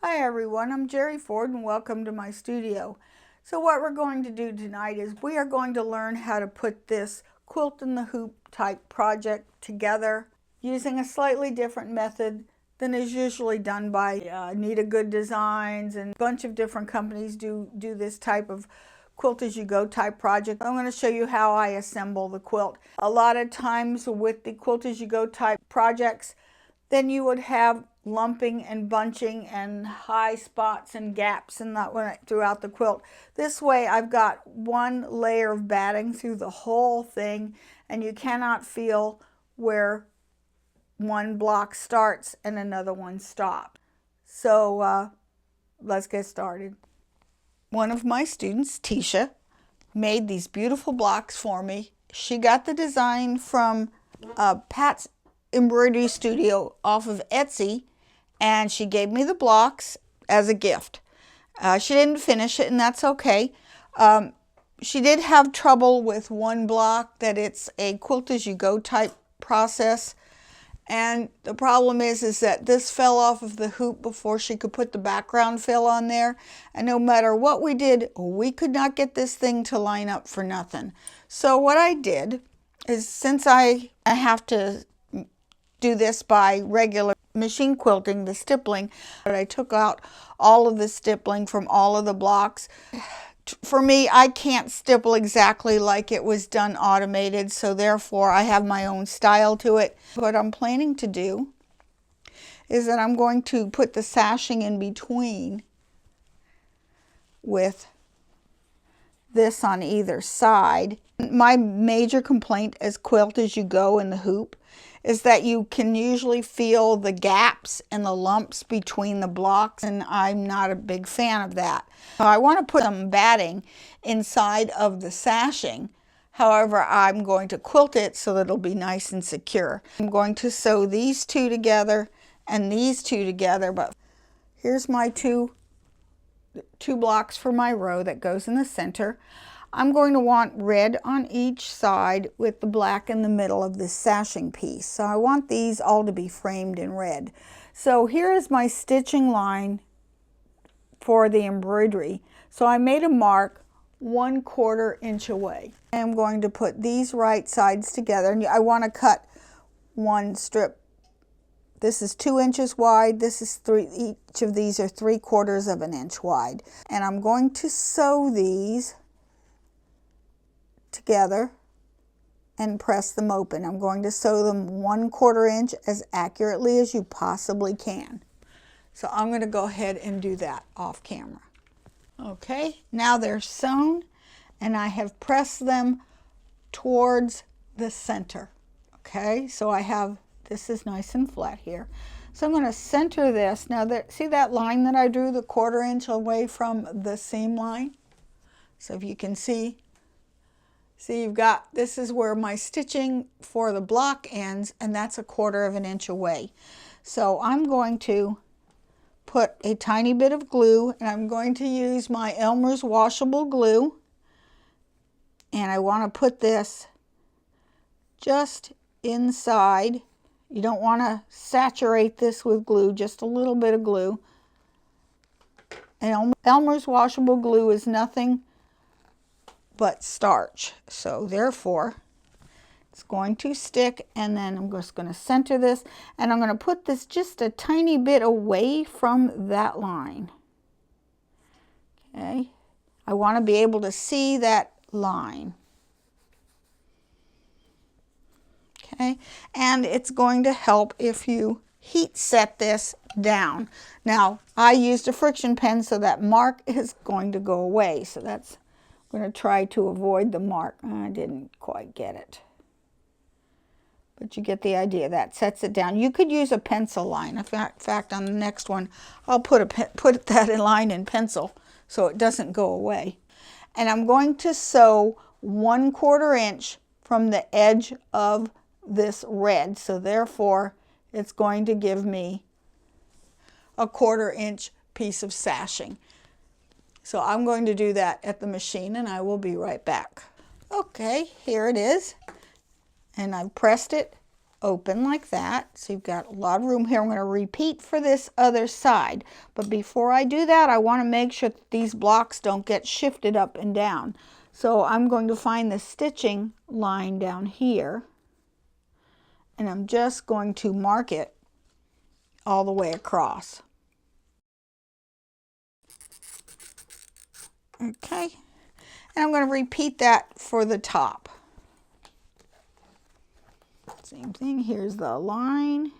Hi everyone, I'm Jerry Ford and welcome to my studio. So what we're going to do tonight is we are going to learn how to put this quilt in the hoop type project together using a slightly different method than is usually done by Need a Good Designs, and a bunch of different companies do this type of quilt as you go type project. I'm going to show you how I assemble the quilt. A lot of times with the quilt as you go type projects, then you would have lumping and bunching and high spots and gaps and that throughout the quilt. This way I've got one layer of batting through the whole thing, and you cannot feel where one block starts and another one stops. So let's get started. One of my students, Tiesha, made these beautiful blocks for me. She got the design from Pat's Embroidery Studio off of Etsy, and she gave me the blocks as a gift. She didn't finish it, and that's okay. She did have trouble with one block, that it's a quilt as you go type process, and the problem is that this fell off of the hoop before she could put the background fill on there, and no matter what we did, we could not get this thing to line up for nothing. So what I did is, since I have to do this by regular machine quilting, the stippling, but I took out all of the stippling from all of the blocks. For me, I can't stipple exactly like it was done automated, so therefore I have my own style to it. What I'm planning to do is that I'm going to put the sashing in between with this on either side. My major complaint as quilt as you go in the hoop is that you can usually feel the gaps and the lumps between the blocks, and I'm not a big fan of that. So I want to put some batting inside of the sashing. However, I'm going to quilt it so that it'll be nice and secure. I'm going to sew these two together and these two together, but here's my two blocks for my row that goes in the center. I'm going to want red on each side with the black in the middle of this sashing piece. So I want these all to be framed in red. So here is my stitching line for the embroidery. So I made a mark 1/4 inch away. I'm going to put these right sides together, and I want to cut one strip. This is 2 inches wide. This is each of these are 3/4 of an inch wide. And I'm going to sew these together and press them open. I'm going to sew them 1/4 inch as accurately as you possibly can. So I'm going to go ahead and do that off camera. Okay, now they're sewn, and I have pressed them towards the center. Okay, so I have, this is nice and flat here. So I'm going to center this. Now, see that line that I drew, the 1/4 inch away from the seam line? So if you can see, you've got, this is where my stitching for the block ends, and that's 1/4 of an inch away. So I'm going to put a tiny bit of glue, and I'm going to use my Elmer's washable glue, and I want to put this just inside. You don't want to saturate this with glue, just a little bit of glue. And Elmer's washable glue is nothing but starch, so therefore it's going to stick. And then I'm just going to center this, and I'm going to put this just a tiny bit away from that line. Okay, I want to be able to see that line. Okay, and it's going to help if you heat set this down. Now, I used a friction pen, so that mark is going to go away. So that's, I'm going to try to avoid the mark. I didn't quite get it, but you get the idea. That sets it down. You could use a pencil line. In fact, on the next one, I'll put that in line in pencil so it doesn't go away. And I'm going to sew 1/4 inch from the edge of this red, so therefore it's going to give me a 1/4 inch piece of sashing. So I'm going to do that at the machine, and I will be right back. Okay, here it is, and I've pressed it open like that. So you've got a lot of room here. I'm going to repeat for this other side. But before I do that, I want to make sure that these blocks don't get shifted up and down. So I'm going to find the stitching line down here. And I'm just going to mark it all the way across. Okay. And I'm going to repeat that for the top. Same thing, here's the line.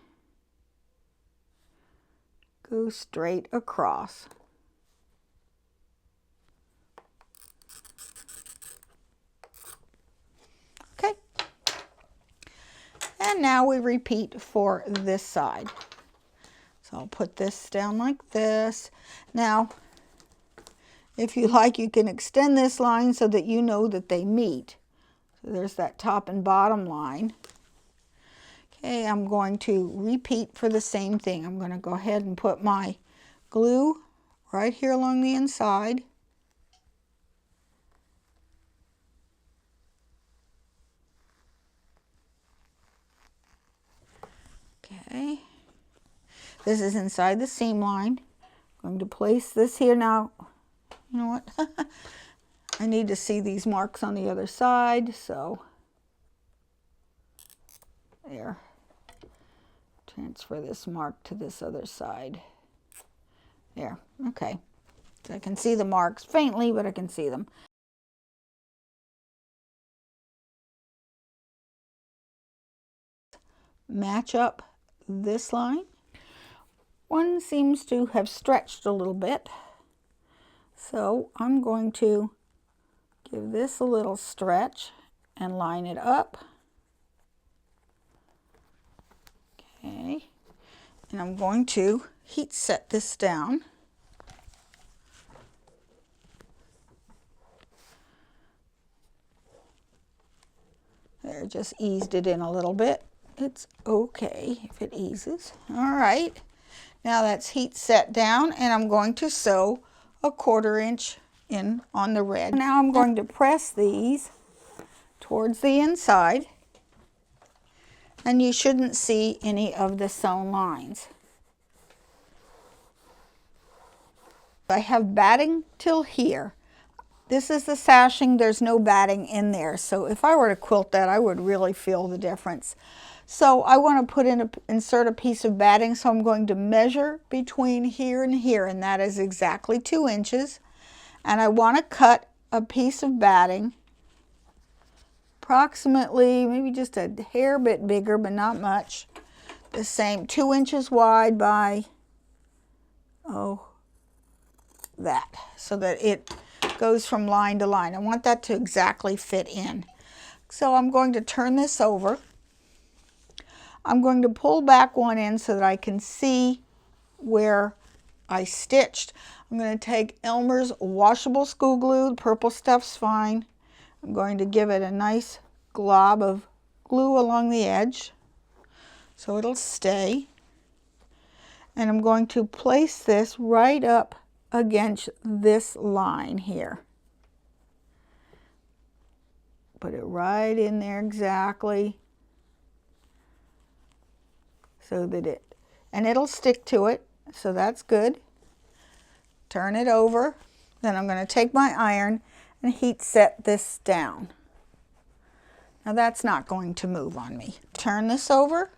Go straight across. Okay. And now we repeat for this side. So I'll put this down like this. Now, if you like, you can extend this line so that you know that they meet. So there's that top and bottom line. Okay, I'm going to repeat for the same thing. I'm going to go ahead and put my glue right here along the inside. Okay, this is inside the seam line. I'm going to place this here now. You know what? I need to see these marks on the other side, so there. Transfer this mark to this other side. There, okay. So I can see the marks faintly, but I can see them. Match up this line. One seems to have stretched a little bit. So I'm going to give this a little stretch and line it up. Okay, and I'm going to heat set this down. There, just eased it in a little bit. It's okay if it eases. All right, now that's heat set down, and I'm going to sew a 1/4 inch in on the red. Now I'm going to press these towards the inside. And you shouldn't see any of the sewn lines. I have batting till here. This is the sashing, there's no batting in there. So if I were to quilt that, I would really feel the difference. So I want to insert a piece of batting, so I'm going to measure between here and here, and that is exactly 2 inches. And I want to cut a piece of batting approximately, maybe just a hair bit bigger, but not much. The same, 2 inches wide by, that, so that it goes from line to line. I want that to exactly fit in. So I'm going to turn this over. I'm going to pull back one end so that I can see where I stitched. I'm going to take Elmer's washable school glue. The purple stuff's fine. I'm going to give it a nice glob of glue along the edge so it'll stay. And I'm going to place this right up against this line here. Put it right in there exactly so that and it'll stick to it, so that's good. Turn it over. Then I'm going to take my iron and heat set this down. Now that's not going to move on me. Turn this over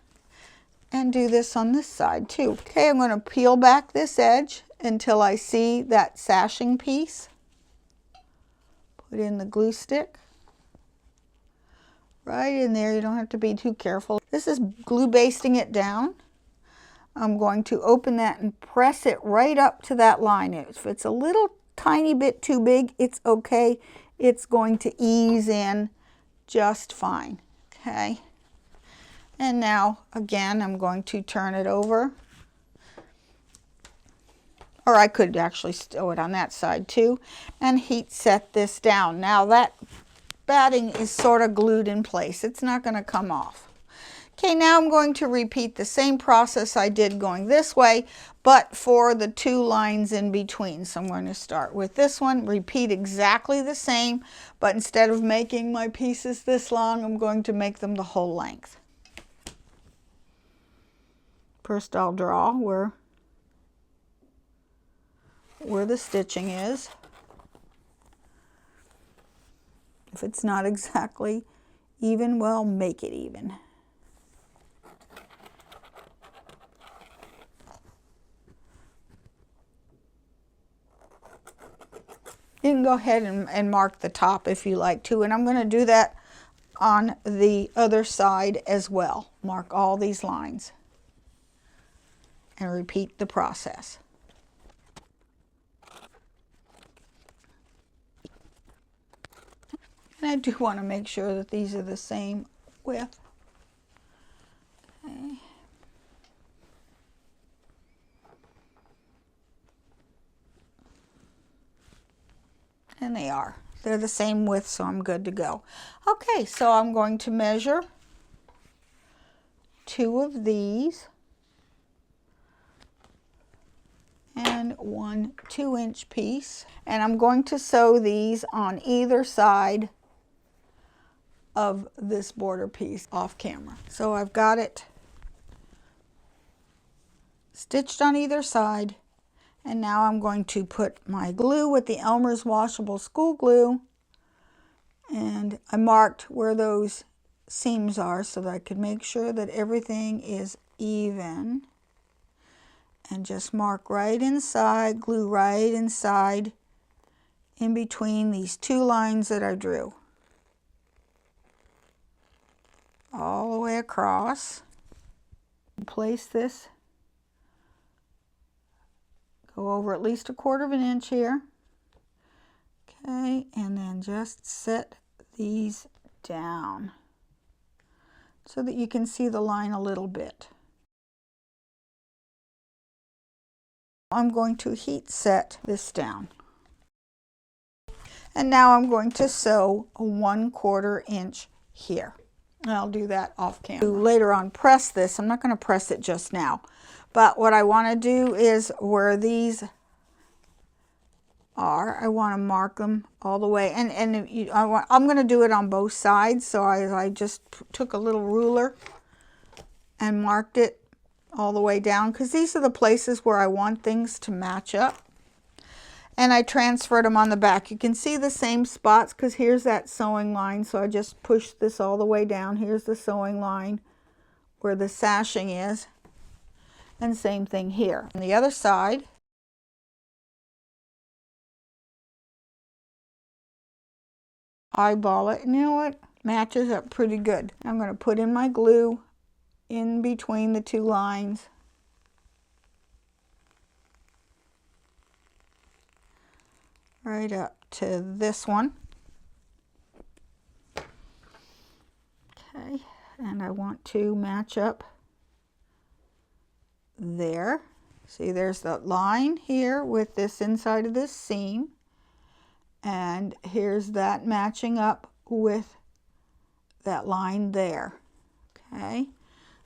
and do this on this side too. Okay, I'm going to peel back this edge until I see that sashing piece. Put in the glue stick. Right in there, you don't have to be too careful. This is glue basting it down. I'm going to open that and press it right up to that line. If it's a little tiny bit too big, it's okay. It's going to ease in just fine. Okay. And now, again, I'm going to turn it over. Or I could actually sew it on that side too. And heat set this down. Now that batting is sort of glued in place. It's not going to come off. Okay, now I'm going to repeat the same process I did going this way, but for the 2 lines in between. So I'm going to start with this one, repeat exactly the same, but instead of making my pieces this long, I'm going to make them the whole length. First I'll draw where the stitching is. If it's not exactly even, well, make it even. You can go ahead and mark the top if you like to, and I'm going to do that on the other side as well. Mark all these lines and repeat the process. And I do want to make sure that these are the same width. Okay. And they are. They're the same width, so I'm good to go. Okay, so I'm going to measure 2 of these and one 2-inch piece. And I'm going to sew these on either side of this border piece off camera. So I've got it stitched on either side. And now I'm going to put my glue with the Elmer's washable school glue, and I marked where those seams are so that I could make sure that everything is even, and just mark right inside, glue right inside in between these 2 lines that I drew all the way across. Place this, go over at least 1/4 inch here. Okay, and then just set these down so that you can see the line a little bit. I'm going to heat set this down. And now I'm going to sew a 1/4 inch here. And I'll do that off camera. Later on, press this. I'm not going to press it just now. But what I want to do is where these are, I want to mark them all the way. And I'm going to do it on both sides. So I just took a little ruler and marked it all the way down, because these are the places where I want things to match up. And I transferred them on the back. You can see the same spots because here's that sewing line. So I just pushed this all the way down. Here's the sewing line where the sashing is. And same thing here. On the other side, eyeball it. And you know what? Matches up pretty good. I'm going to put in my glue in between the 2 lines. Right up to this one. Okay, and I want to match up there. See, there's the line here with this inside of this seam, and here's that matching up with that line there. Okay,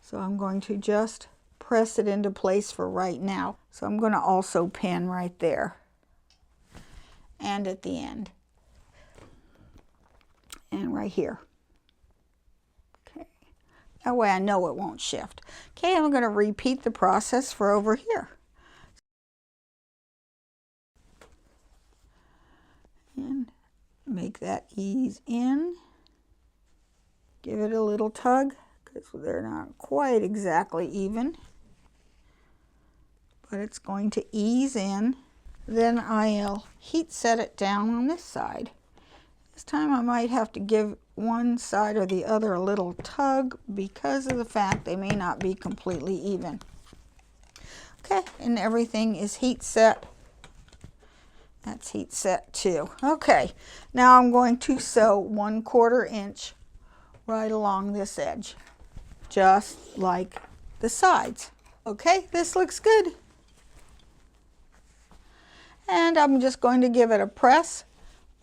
so I'm going to just press it into place for right now. So I'm going to also pin right there and at the end and right here. Okay, that way I know it won't shift. Okay, I'm going to repeat the process for over here. And make that ease in. Give it a little tug because they're not quite exactly even, but it's going to ease in. Then I'll heat set it down on this side. This time I might have to give one side or the other a little tug because of the fact they may not be completely even. Okay, and everything is heat set. That's heat set too. Okay, now I'm going to sew 1/4 inch right along this edge, just like the sides. Okay, this looks good. And I'm just going to give it a press,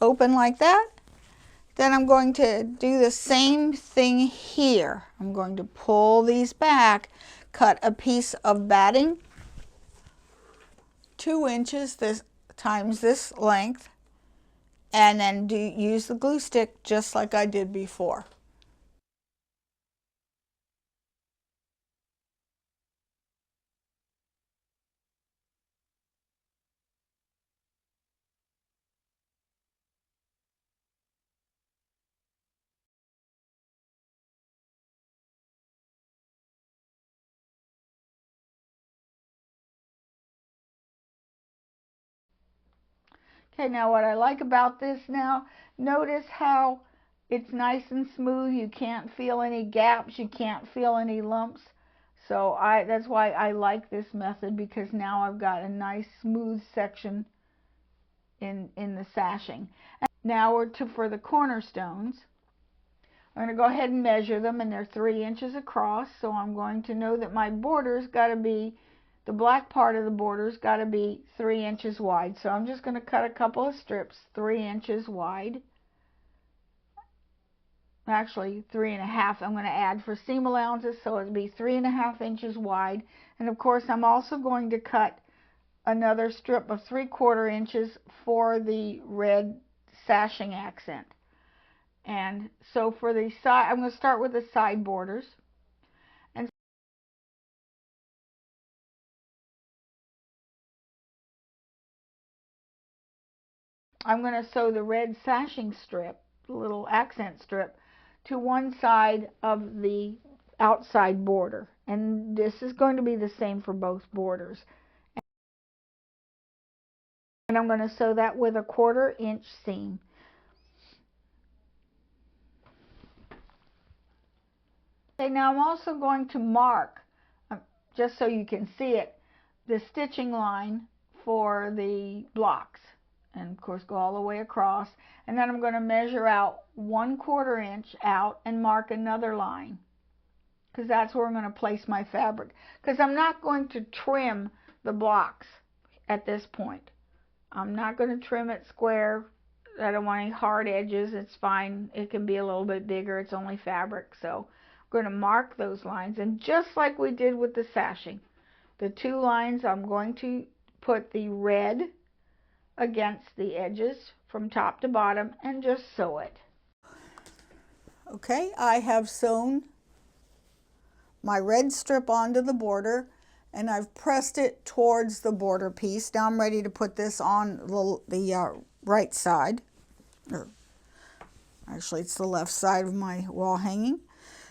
open like that. Then I'm going to do the same thing here. I'm going to pull these back, cut a piece of batting, 2 inches this times this length, and then use the glue stick just like I did before. Okay, now what I like about this now, notice how it's nice and smooth. You can't feel any gaps, you can't feel any lumps. So that's why I like this method, because now I've got a nice smooth section in the sashing. And now for the cornerstones. I'm going to go ahead and measure them, and they're 3 inches across. So I'm going to know that my border's got to be, the black part of the border's got to be 3 inches wide. So I'm just going to cut a couple of strips 3 inches wide. Actually 3.5. I'm going to add for seam allowances, so it'd be 3.5 inches wide. And of course I'm also going to cut another strip of 3/4 inches for the red sashing accent. And so for the side, I'm going to start with the side borders. And I'm going to sew the red sashing strip, the little accent strip, to one side of the outside border. And this is going to be the same for both borders. And I'm going to sew that with a 1/4 inch seam. Okay, now I'm also going to mark, just so you can see it, the stitching line for the blocks. And of course go all the way across. And then I'm going to measure out 1/4 inch out and mark another line, because that's where I'm going to place my fabric. Because I'm not going to trim the blocks at this point. I'm not going to trim it square. I don't want any hard edges. It's fine. It can be a little bit bigger. It's only fabric. So I'm going to mark those lines. And just like we did with the sashing, the 2 lines, I'm going to put the red against the edges from top to bottom and just sew it. Okay, I have sewn my red strip onto the border, and I've pressed it towards the border piece. Now I'm ready to put this on the right side. Or actually, it's the left side of my wall hanging.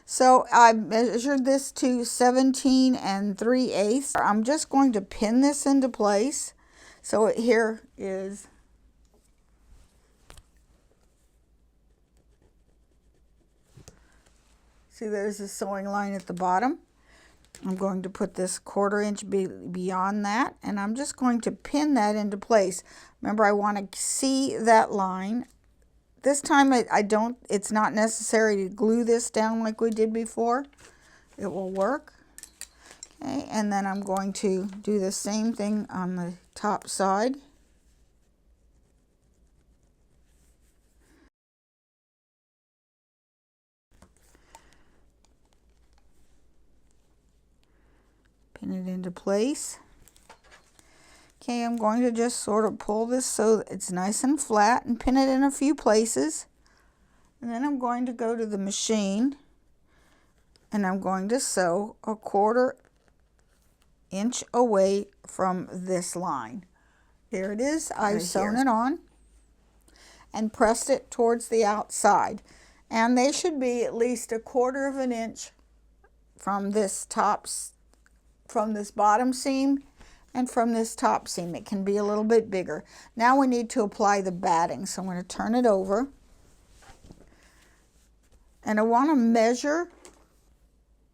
So I measured this to 17 3/8. I'm just going to pin this into place. So here is see, there's a sewing line at the bottom. I'm going to put this 1/4 inch beyond that, and I'm just going to pin that into place. Remember, I want to see that line. This time it's not necessary to glue this down like we did before. It will work. Okay, and then I'm going to do the same thing on the top side. Pin it into place. Okay, I'm going to just sort of pull this so that it's nice and flat and pin it in a few places. And then I'm going to go to the machine and I'm going to sew a 1/4 inch away from this line. There it is. I've sewn it on and pressed it towards the outside. And they should be at least 1/4 inch from this bottom seam and from this top seam. It can be a little bit bigger. Now we need to apply the batting. So I'm going to turn it over. And I want to measure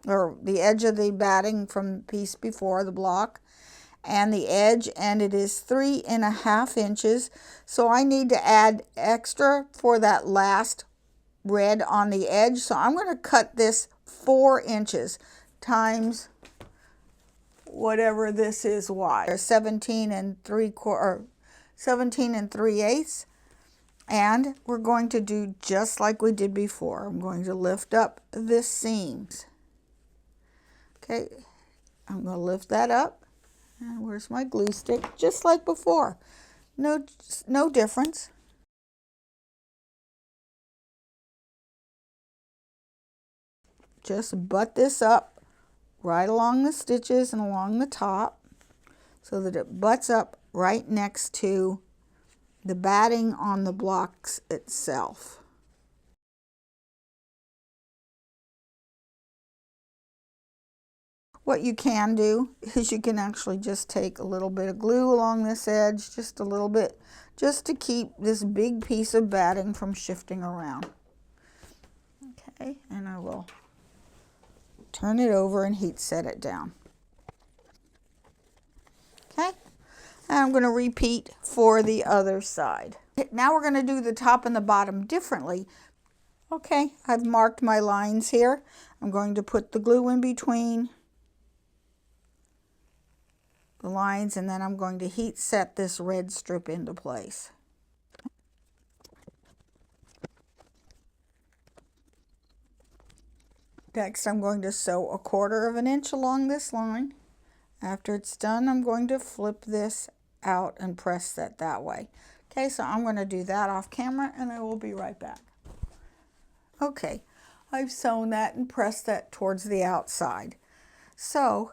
the edge of the batting from the piece before, the block, and the edge, and it is 3.5 inches. So I need to add extra for that last red on the edge. So I'm going to cut this 4 inches times whatever this is wide, 17 3/8, and we're going to do just like we did before. I'm going to lift up this seam. Okay, I'm going to lift that up, and where's my glue stick? Just like before, no difference. Just butt this up right along the stitches and along the top so that it butts up right next to the batting on the blocks itself. What you can do is you can actually just take a little bit of glue along this edge, just a little bit, just to keep this big piece of batting from shifting around. Okay, and I will turn it over and heat set it down. Okay, and I'm going to repeat for the other side. Now we're going to do the top and the bottom differently. Okay, I've marked my lines here. I'm going to put the glue in between the lines, and then I'm going to heat set this red strip into place. Next, I'm going to sew 1/4 inch along this line. After it's done, I'm going to flip this out and press that way. Okay, so I'm going to do that off camera, and I will be right back. Okay, I've sewn that and pressed that towards the outside. So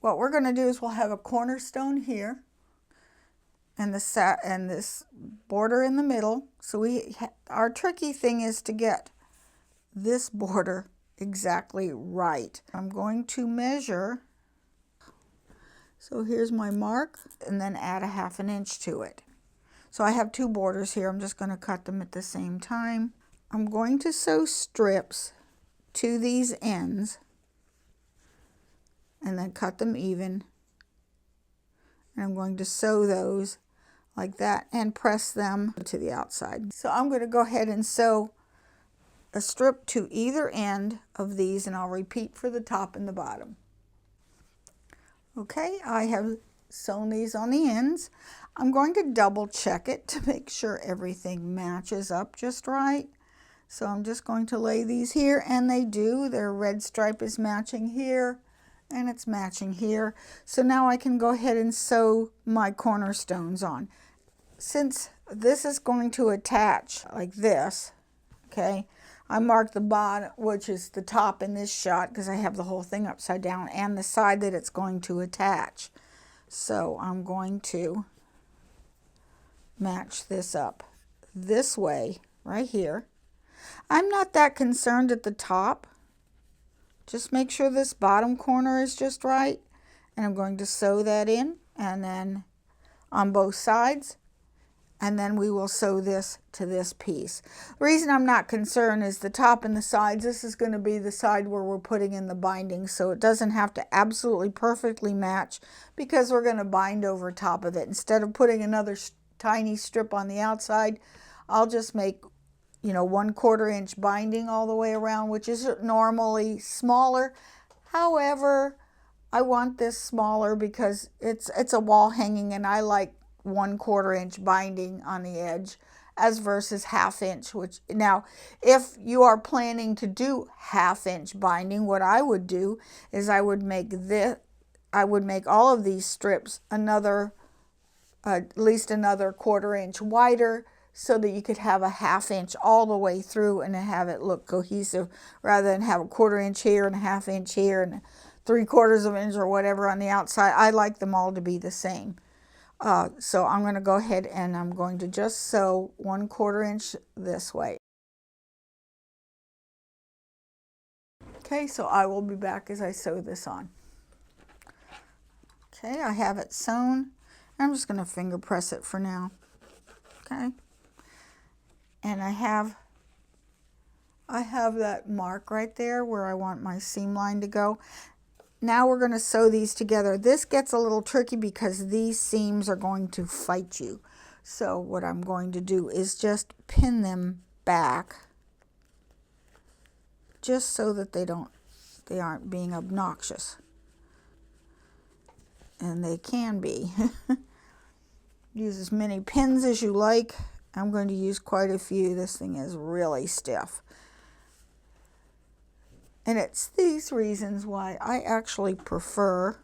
what we're going to do is we'll have a cornerstone here and this border in the middle. So our tricky thing is to get this border exactly right. I'm going to measure. So here's my mark, and then add 1/2 inch to it. So I have 2 borders here. I'm just going to cut them at the same time. I'm going to sew strips to these ends and then cut them even. And I'm going to sew those like that and press them to the outside. So I'm going to go ahead and sew a strip to either end of these, and I'll repeat for the top and the bottom. Okay, I have sewn these on the ends. I'm going to double check it to make sure everything matches up just right. So I'm just going to lay these here, and they do. Their red stripe is matching here, and it's matching here. So now I can go ahead and sew my cornerstones on. Since this is going to attach like this, okay, I marked the bottom, which is the top in this shot, because I have the whole thing upside down, and the side that it's going to attach. So I'm going to match this up this way right here. I'm not that concerned at the top. Just make sure this bottom corner is just right, and I'm going to sew that in, and then on both sides, and then we will sew this to this piece. The reason I'm not concerned is the top and the sides. This is going to be the side where we're putting in the binding, so it doesn't have to absolutely perfectly match, because we're going to bind over top of it. Instead of putting another tiny strip on the outside, I'll just make, you know, 1/4 inch binding all the way around, which is normally smaller. However, I want this smaller because it's a wall hanging, and I like 1/4 inch binding on the edge as versus 1/2 inch, which now if you are planning to do 1/2 inch binding, what I would do is I would make all of these strips at least another 1/4 inch wider, so that you could have a 1/2 inch all the way through and have it look cohesive, rather than have a 1/4 inch here and a 1/2 inch here and 3/4 inch or whatever on the outside. I like them all to be the same. So I'm going to go ahead and I'm going to just sew 1/4 inch this way. Okay, so I will be back as I sew this on. Okay, I have it sewn. I'm just going to finger press it for now. Okay, and I have that mark right there where I want my seam line to go. Now we're going to sew these together. This gets a little tricky because these seams are going to fight you. So what I'm going to do is just pin them back, just so that they aren't being obnoxious. And they can be. Use as many pins as you like. I'm going to use quite a few. This thing is really stiff. And it's these reasons why I actually prefer,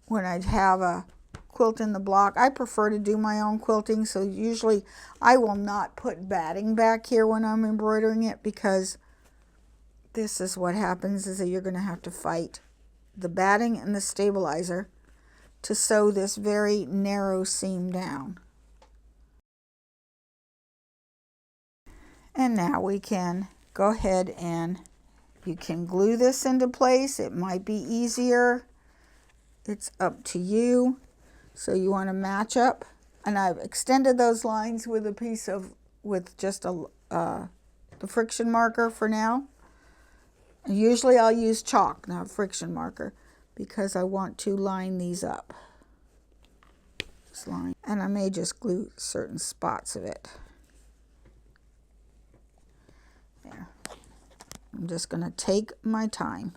when I have a quilt in the block, I prefer to do my own quilting. So usually I will not put batting back here when I'm embroidering it, because this is what happens, is that you're going to have to fight the batting and the stabilizer to sew this very narrow seam down. And now we can go ahead and you can glue this into place. It might be easier. It's up to you. So you want to match up And I've extended those lines with a piece of, with just the friction marker for now. And usually I'll use chalk, not friction marker, because I want to line these up. This line. And I may just glue certain spots of it. There. I'm just going to take my time.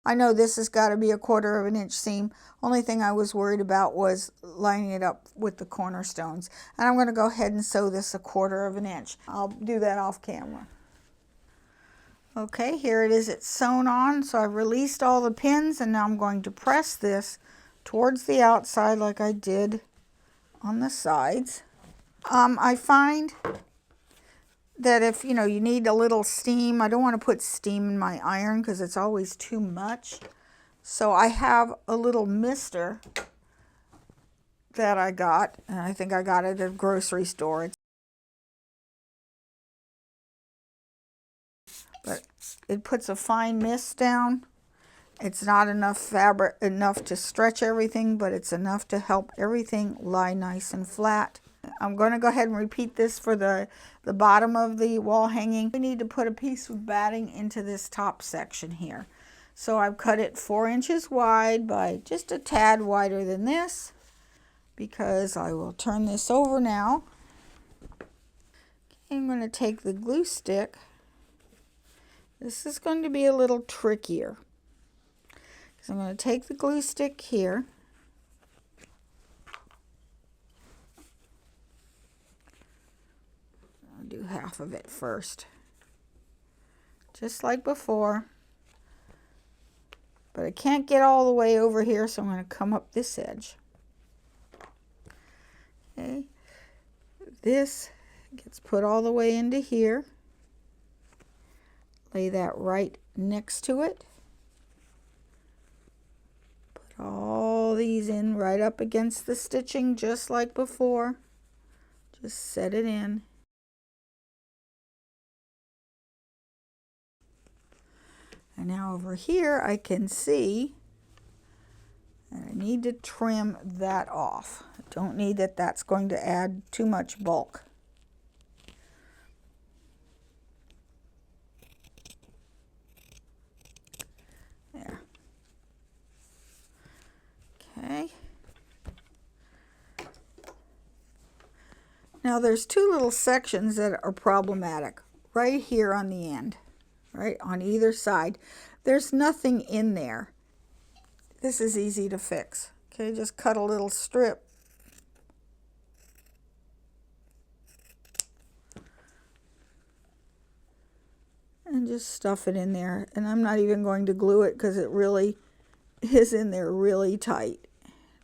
I know this has got to be a 1/4 of an inch seam. Only thing I was worried about was lining it up with the cornerstones. And I'm going to go ahead and sew this a 1/4 of an inch. I'll do that off camera. Okay, here it is. It's sewn on. So I've released all the pins, and now I'm going to press this towards the outside like I did on the sides. I find that if you need a little steam, I don't want to put steam in my iron because it's always too much. So I have a little mister that I got, and I think I got it at a grocery store. But it puts a fine mist down. It's not enough fabric, enough to stretch everything, but it's enough to help everything lie nice and flat. I'm going to go ahead and repeat this for the bottom of the wall hanging. We need to put a piece of batting into this top section here. So I've cut it 4 inches wide by just a tad wider than this, because I will turn this over now. Okay, I'm going to take the glue stick. This is going to be a little trickier. So I'm going to take the glue stick here. I'll do half of it first, just like before. But I can't get all the way over here, so I'm going to come up this edge. Okay, this gets put all the way into here. Lay that right next to it. Put all these in right up against the stitching, just like before. Just set it in. And now over here I can see that I need to trim that off. I don't need that. That's going to add too much bulk. There. Okay. Now there's 2 little sections that are problematic right here on the end. Right on either side. There's nothing in there. This is easy to fix. Okay, just cut a little strip. And just stuff it in there. And I'm not even going to glue it because it really is in there really tight.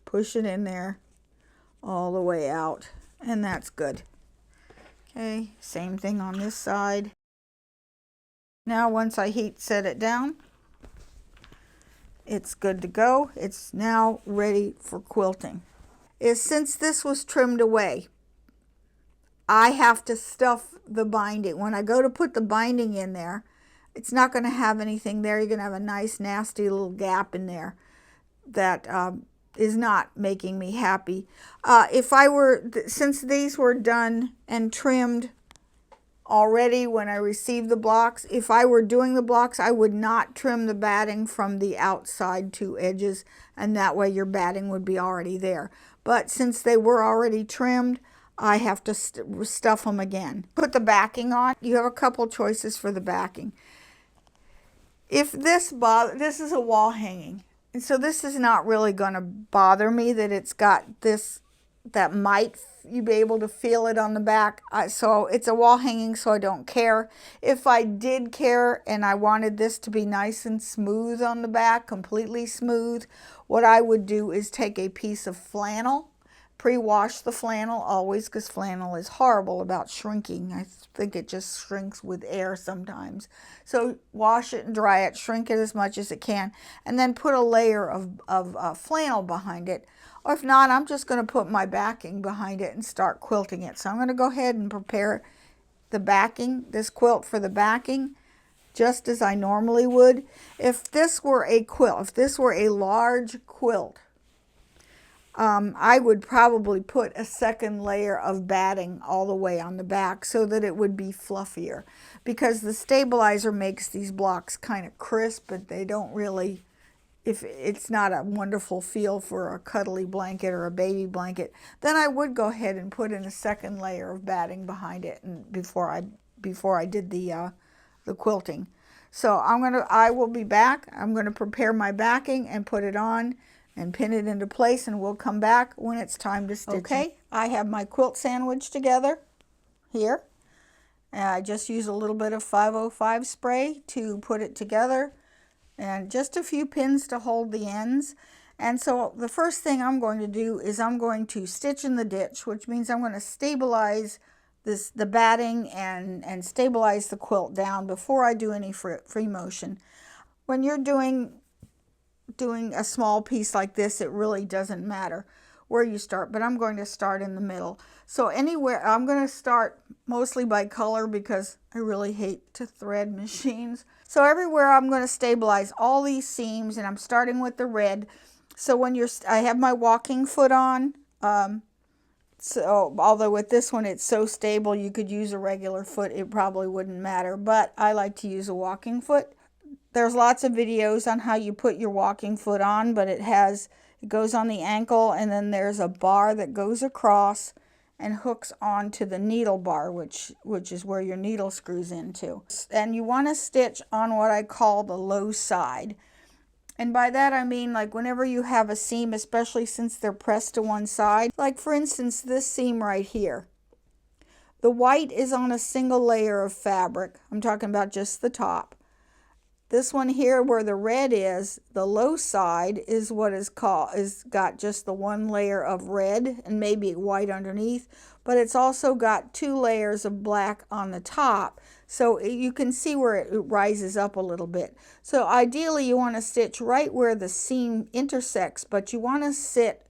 Push it in there all the way out. And that's good. Okay, same thing on this side. Now once I heat set it down, it's good to go. It's now ready for quilting. Since this was trimmed away, I have to stuff the binding. When I go to put the binding in there, it's not going to have anything there. You're going to have a nice nasty little gap in there that is not making me happy. Since these were done and trimmed already when I received the blocks, if I were doing the blocks, I would not trim the batting from the outside 2 edges, and that way your batting would be already there. But since they were already trimmed, I have to stuff them again. Put the backing on. You have a couple choices for the backing. If this is a wall hanging, and so this is not really going to bother me that it's got this, that might you be able to feel it on the back. So it's a wall hanging, so I don't care. If I did care and I wanted this to be nice and smooth on the back, completely smooth, what I would do is take a piece of flannel, pre-wash the flannel always, because flannel is horrible about shrinking. I think it just shrinks with air sometimes. So wash it and dry it, shrink it as much as it can, and then put a layer of flannel behind it. Or if not, I'm just going to put my backing behind it and start quilting it. So I'm going to go ahead and prepare the backing, this quilt for the backing. just as I normally would. If this were a quilt, if this were a large quilt, I would probably put a second layer of batting all the way on the back so that it would be fluffier, because the stabilizer makes these blocks kind of crisp, but they don't really, if it's not a wonderful feel for a cuddly blanket or a baby blanket, then I would go ahead and put in a second layer of batting behind it and before I did the quilting. So I will be back. I'm going to prepare my backing and put it on and pin it into place, and we'll come back when it's time to stitch. Okay, I have my quilt sandwich together here. And I just use a little bit of 505 spray to put it together, and just a few pins to hold the ends. And so the first thing I'm going to do is I'm going to stitch in the ditch, which means I'm going to stabilize the batting and stabilize the quilt down before I do any free motion. When you're doing a small piece like this, it really doesn't matter where you start, but I'm going to start in the middle. So anywhere, I'm going to start mostly by color because I really hate to thread machines. So everywhere I'm going to stabilize all these seams, and I'm starting with the red. So when I have my walking foot on, so although with this one it's so stable you could use a regular foot, it probably wouldn't matter, but I like to use a walking foot. There's lots of videos on how you put your walking foot on, but it goes on the ankle, and then there's a bar that goes across and hooks onto the needle bar, which is where your needle screws into. And you want to stitch on what I call the low side. And by that I mean, like, whenever you have a seam, especially since they're pressed to one side, like for instance this seam right here. The white is on a single layer of fabric. I'm talking about just the top. This one here where the red is, the low side is what is got just the one layer of red and maybe white underneath, but it's also got 2 layers of black on the top. So you can see where it rises up a little bit. So ideally you want to stitch right where the seam intersects, but you want to sit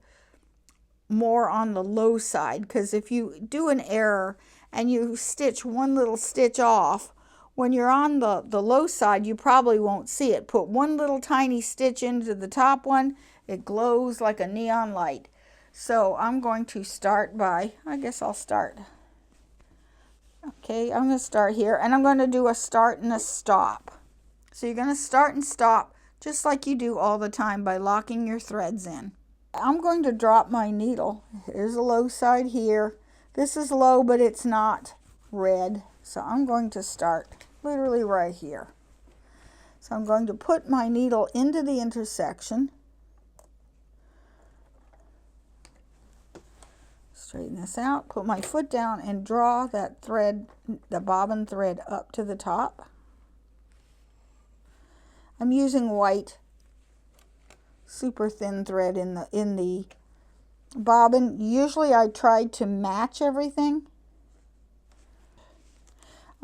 more on the low side, because if you do an error and you stitch one little stitch off, when you're on the low side, you probably won't see it. Put one little tiny stitch into the top one, it glows like a neon light. So I'm going to start by, I guess I'll start. Okay, I'm going to start here, and I'm going to do a start and a stop. So you're going to start and stop just like you do all the time by locking your threads in. I'm going to drop my needle. Here's a low side here. This is low, but it's not red. So I'm going to start literally right here. So I'm going to put my needle into the intersection. Straighten this out, put my foot down and draw that thread, the bobbin thread, up to the top. I'm using white super thin thread in the bobbin. Usually I try to match everything.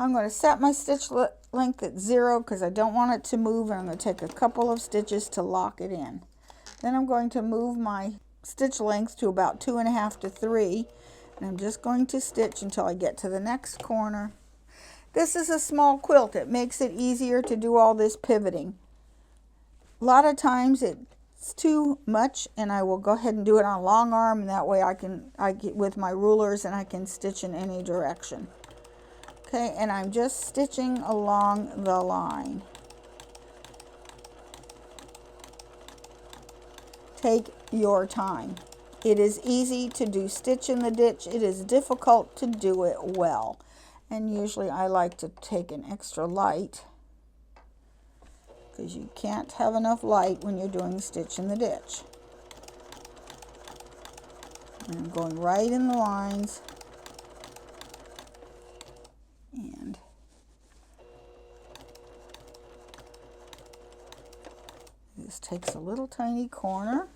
I'm going to set my stitch length at 0 because I don't want it to move, and I'm going to take a couple of stitches to lock it in. Then I'm going to move my stitch length to about 2.5 to 3, and I'm just going to stitch until I get to the next corner. This is a small quilt. It makes it easier to do all this pivoting. A lot of times it's too much, and I will go ahead and do it on a long arm, and that way I get with my rulers and I can stitch in any direction. Okay, and I'm just stitching along the line. Take your time. It is easy to do stitch in the ditch. It is difficult to do it well. And usually I like to take an extra light, because you can't have enough light when you're doing stitch in the ditch. And I'm going right in the lines. And this takes a little tiny corner.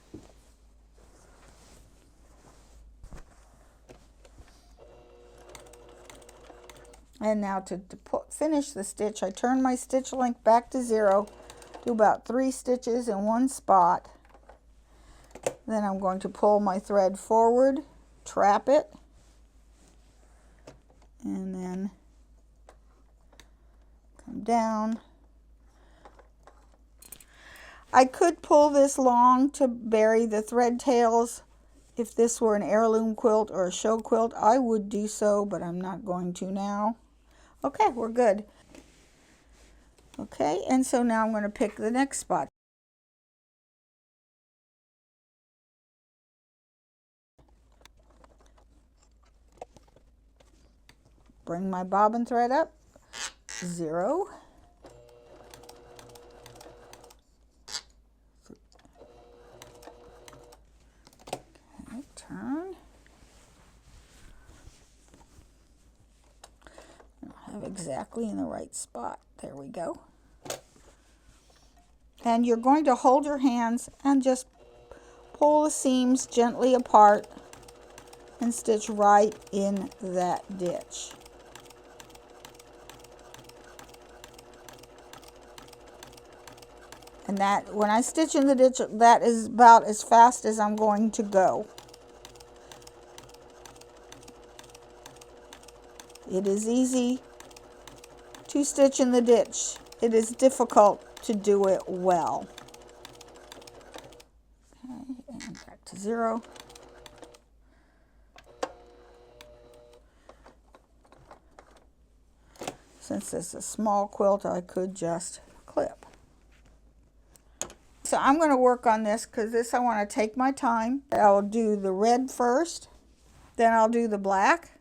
And now to finish the stitch, I turn my stitch length back to 0, do about 3 stitches in one spot. Then I'm going to pull my thread forward, trap it, and then come down I could pull this long to bury the thread tails. If this were an heirloom quilt or a show quilt, I would do so, but I'm not going to now. Okay, we're good. Okay, and so now I'm going to pick the next spot. Bring my bobbin thread up, 0. Okay, turn. I'll have exactly in the right spot. There we go. And you're going to hold your hands and just pull the seams gently apart and stitch right in that ditch. And that, when I stitch in the ditch, that is about as fast as I'm going to go. It is easy to stitch in the ditch. It is difficult to do it well. Okay, and back to 0. Since this is a small quilt, I could just clip. So I'm going to work on this because this I want to take my time. I'll do the red first, then I'll do the black,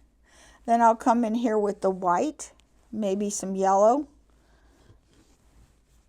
then I'll come in here with the white, maybe some yellow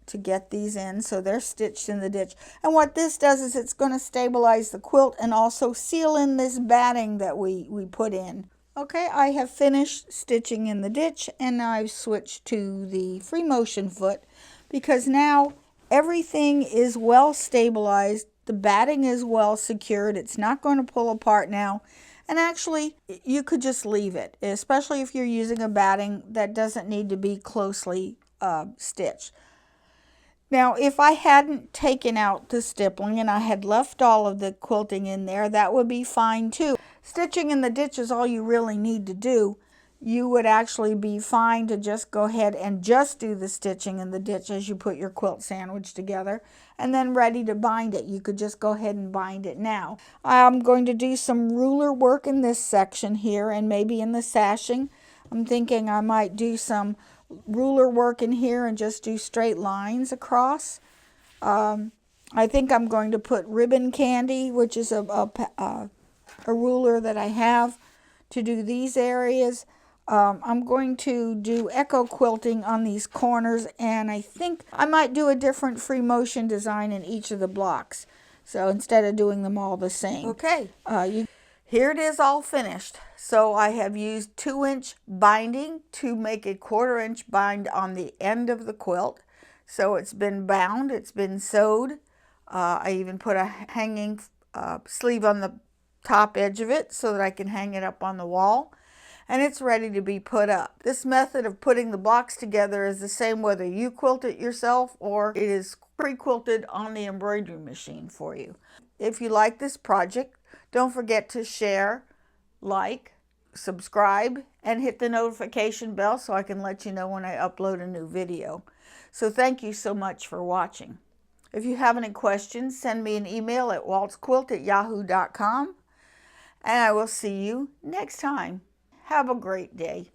to get these in so they're stitched in the ditch. And what this does is it's going to stabilize the quilt and also seal in this batting that we put in. Okay, I have finished stitching in the ditch and I've switched to the free motion foot because now everything is well stabilized. The batting is well secured. It's not going to pull apart now. And actually, you could just leave it, especially if you're using a batting that doesn't need to be closely stitched. Now, if I hadn't taken out the stippling and I had left all of the quilting in there, that would be fine too. Stitching in the ditch is all you really need to do. You would actually be fine to just go ahead and just do the stitching in the ditch as you put your quilt sandwich together and then ready to bind it. You could just go ahead and bind it now. I'm going to do some ruler work in this section here and maybe in the sashing. I'm thinking I might do some ruler work in here and just do straight lines across. I think I'm going to put ribbon candy, which is a ruler that I have, to do these areas. I'm going to do echo quilting on these corners, and I think I might do a different free motion design in each of the blocks. So instead of doing them all the same. Okay, here it is all finished. So I have used 2-inch binding to make a 1/4 inch bind on the end of the quilt. So it's been bound, it's been sewed. I even put a hanging sleeve on the top edge of it so that I can hang it up on the wall. And it's ready to be put up. This method of putting the blocks together is the same whether you quilt it yourself or it is pre-quilted on the embroidery machine for you. If you like this project, don't forget to share, like, subscribe, and hit the notification bell so I can let you know when I upload a new video. So thank you so much for watching. If you have any questions, send me an email at waltzquilt@yahoo.com, and I will see you next time. Have a great day.